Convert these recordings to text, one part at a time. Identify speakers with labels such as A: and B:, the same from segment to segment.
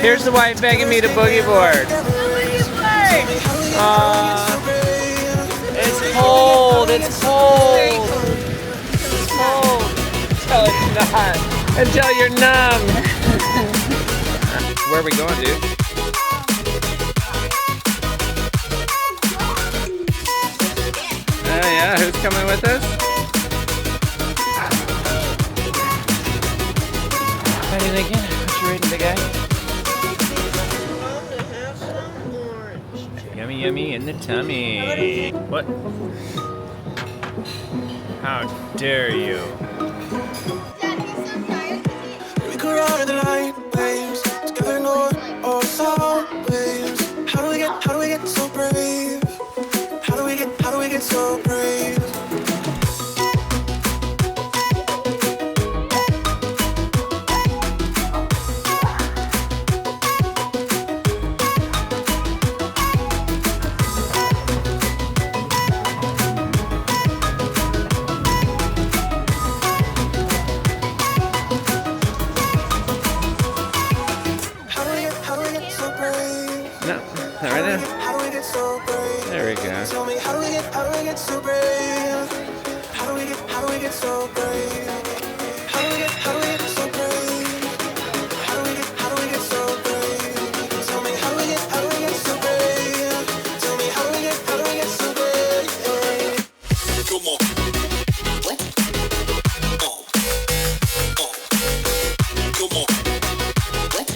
A: Here's the wife begging me to boogie board. It's cold. It's cold. It's cold. Until it's not. Until you're numb. Where are we going, dude? Oh yeah, who's coming with us? Ready again? What you reading, big guy? Yummy, yummy in the tummy. What? How dare you?
B: We go ride the light waves, together north or south waves. How do we get so brave? How do we get so brave?
A: No, not right now.
B: How do we get so brave?
A: There we go.
B: Tell me, how do we get so brave? How do we get so brave? How do we get so brave? How do we get so brave? Tell me, how do we get so brave? Tell me, how do we get so brave? Come on. What? Come on. What?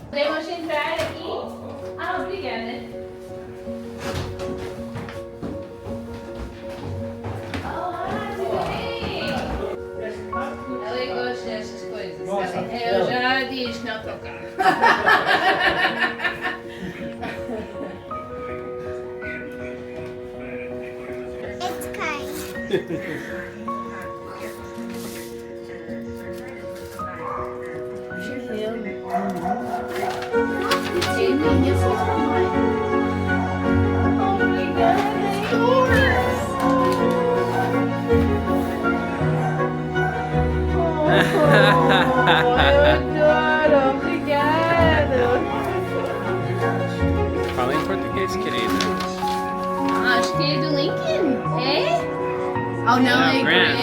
C: Podemos entrar aqui? Ah, obrigada. Olá, tudo bem? Ela gosta destas coisas. Eu já disse que não tocar.
D: It's kind.
A: Fala em português, querida.
C: Acho que é do Lincoln. É? Oh, não, é
A: Grant.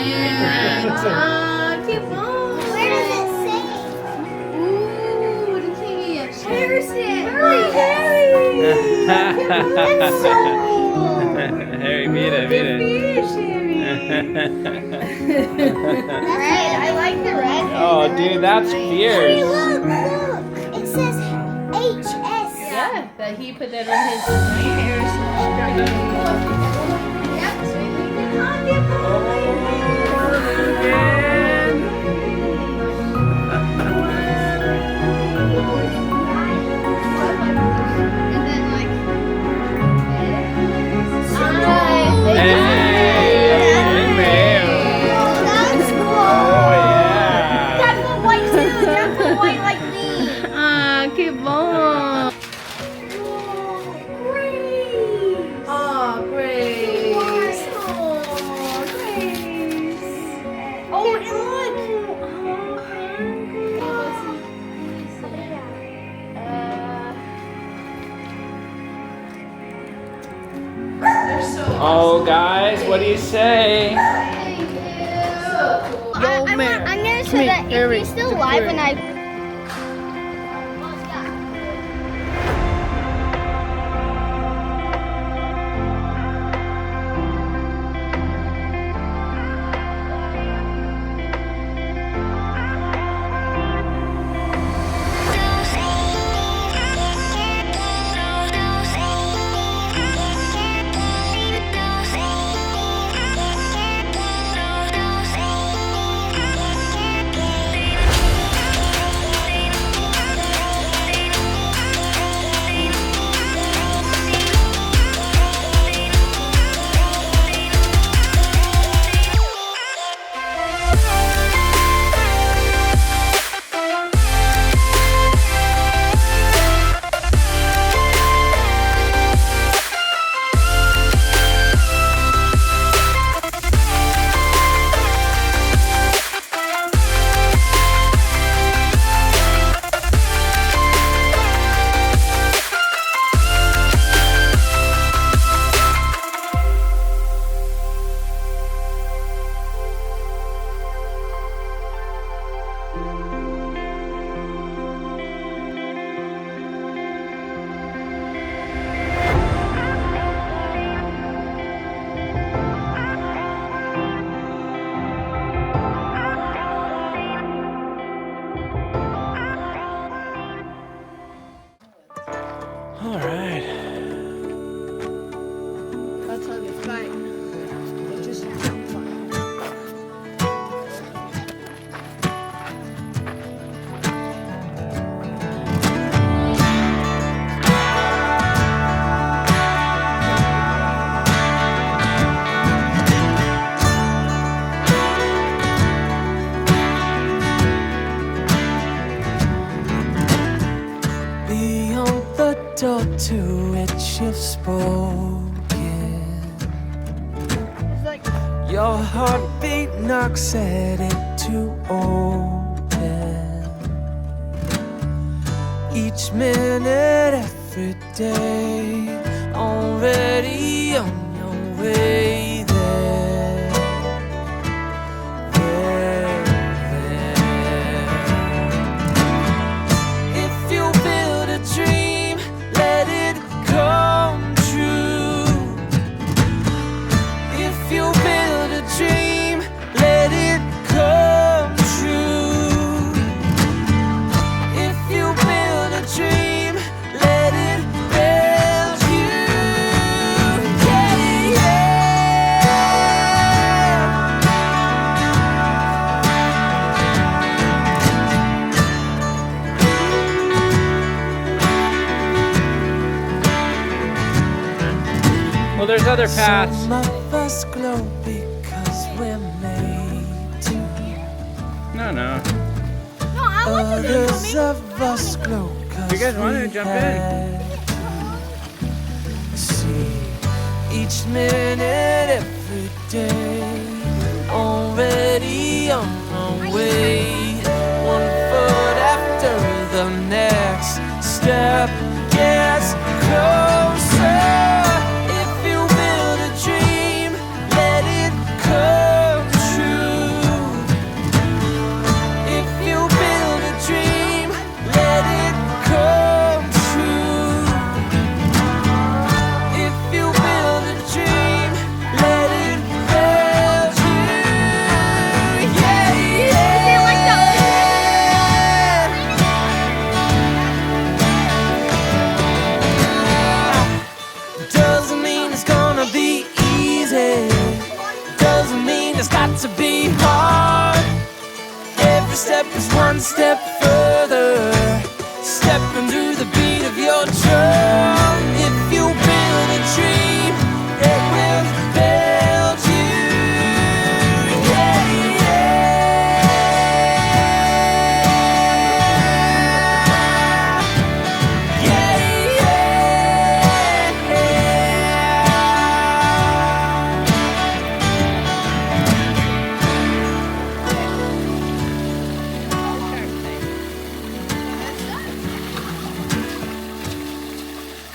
C: Grant. Ah, que bom.
D: Where does it say?
C: Do que é?
D: Harrison.
C: That's so cool.
A: Harry, mira, mira.
D: Red. I like the red.
A: Oh, dude, that's
D: Hey,
A: fierce.
D: look. It says HS.
C: Yeah, that he put that on his Harrison.
D: Yep, so we can hug it. And then like that's cool.
A: Oh, yeah.
D: Dad put white too. Dad put white like me.
C: Ah, que bom.
D: Grace.
C: Oh, Grace.
D: Oh, and look.
A: Oh, guys, what do you say?
D: I'm gonna say that if he's still alive when I.
B: to which you've spoken. Your heartbeat knocks at it to open. Each minute, every day, already on your way there. If you build a dream, let it come true. If you build a dream, let it come true. If you build a dream, let it build you. Yeah, yeah.
A: Well, there's other paths.
B: Some of us glow because we're made to.
A: No, no.
D: No, I wasn't doing
B: Others
D: something.
B: of us glow 'cause
A: You guys wanna
B: we
A: jump in?
B: had to see each minute, every day, already on our way. One foot after the next step gets closer. If you build a dream, let it come true. If you build a dream, let it come true. If you build a dream, let it build you. Yeah,
D: They like
B: yeah. Doesn't mean it's gonna be easy. Doesn't mean it's got to be hard. Every step is one step further, stepping through the beat of your drum. If you build a dream, it will build you. Yeah, yeah. Yeah, yeah.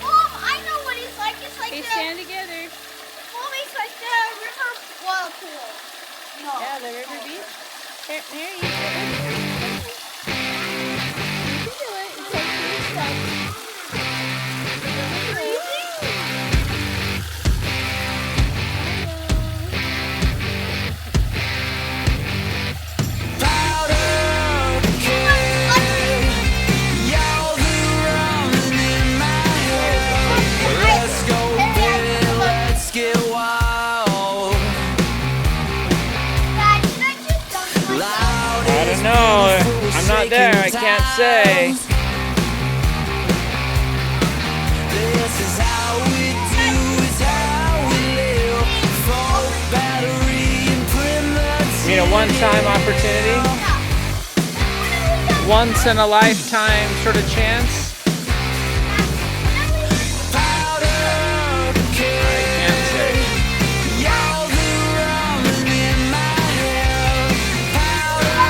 D: Mom, I know what it's like. It's like
C: Okay,
D: the.
C: stand together.
D: Mom, it's like the river whirlpool. No.
C: Yeah, the river beach. Here, here you go. You can do it. It's like pretty stuff.
B: Powder keg, y'all the running in my head. Let's go, baby, let's get wild. Loud
A: I don't know. I'm not there. I can't say.
B: This is how we do, it's how we live. Full battery and primitive.
A: You mean a one-time opportunity? Once in a lifetime sort of chance?
B: Powder keg,
A: Can't say.
B: y'all the running in my head. Powder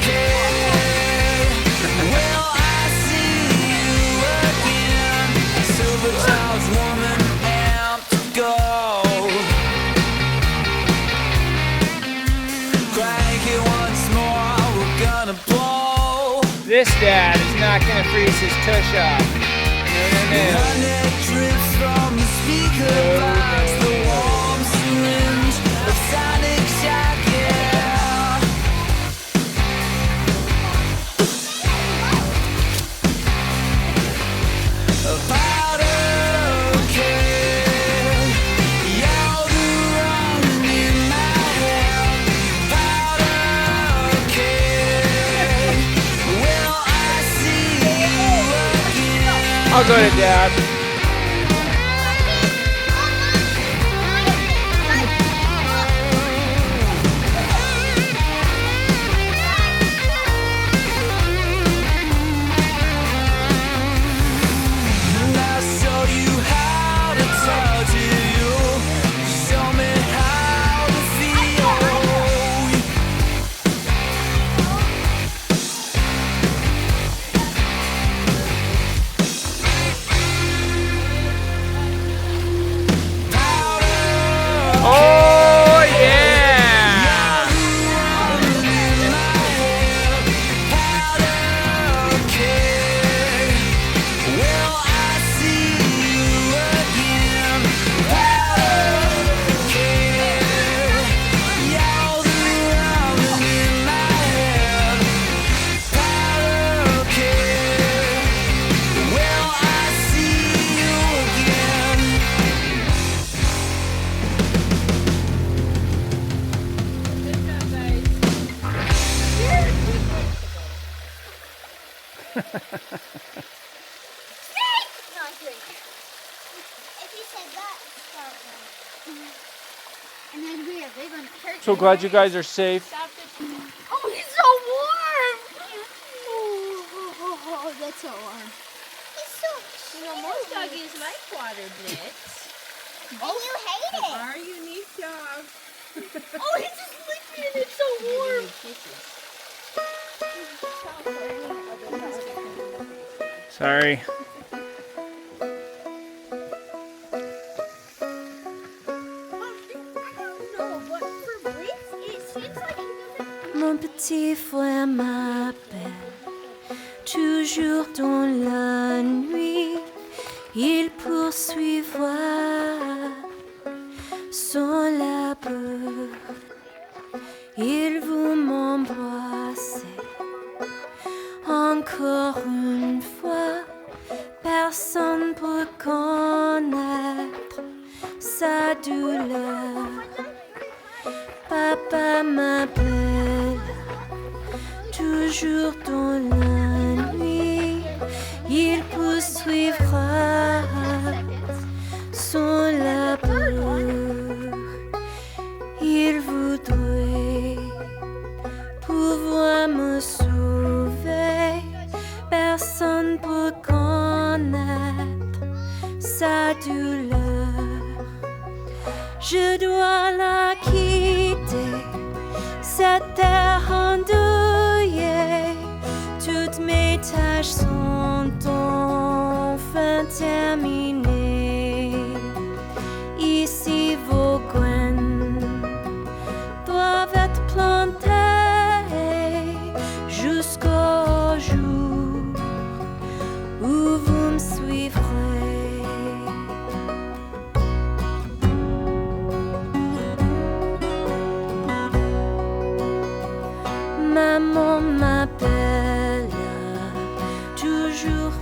B: keg, will I see you again? Silver child's woman amped to go. Crank it once more, we're gonna blow.
A: This dad is not going to freeze his tush off. No, no, no.
B: Honey drips from the speaker box, the warm syringe of sonic shock, yeah. A powder keg, y'all the running in my head. Powder keg, will I see you again?
A: I'll go to dad.
D: And then we have big on curtain.
A: So glad you guys are safe.
D: Oh, he's so warm! Oh, that's so warm. He's so cute.
C: You know, most doggies like water, Blitz.
D: And you hate it.
C: Our unique dog.
D: Oh, he's just licking it. It's so warm.
A: Sorry.
E: Mon petit frère m'appelle, toujours dans la nuit, il poursuivra son labeur, il veut m'embrasser, encore une fois, personne peut connaître sa douleur. Papa m'appelle, toujours dans la nuit, il poursuivra son labeur. Il voudrait pouvoir me sauver, personne peut connaître sa douleur. Je dois la quitter, cette terre endeuillée. Toutes mes tâches sont enfin terminées. Ici, vos graines doivent être plantées jusqu'au jour où vous me suivrez. Maman m'appelle, toujours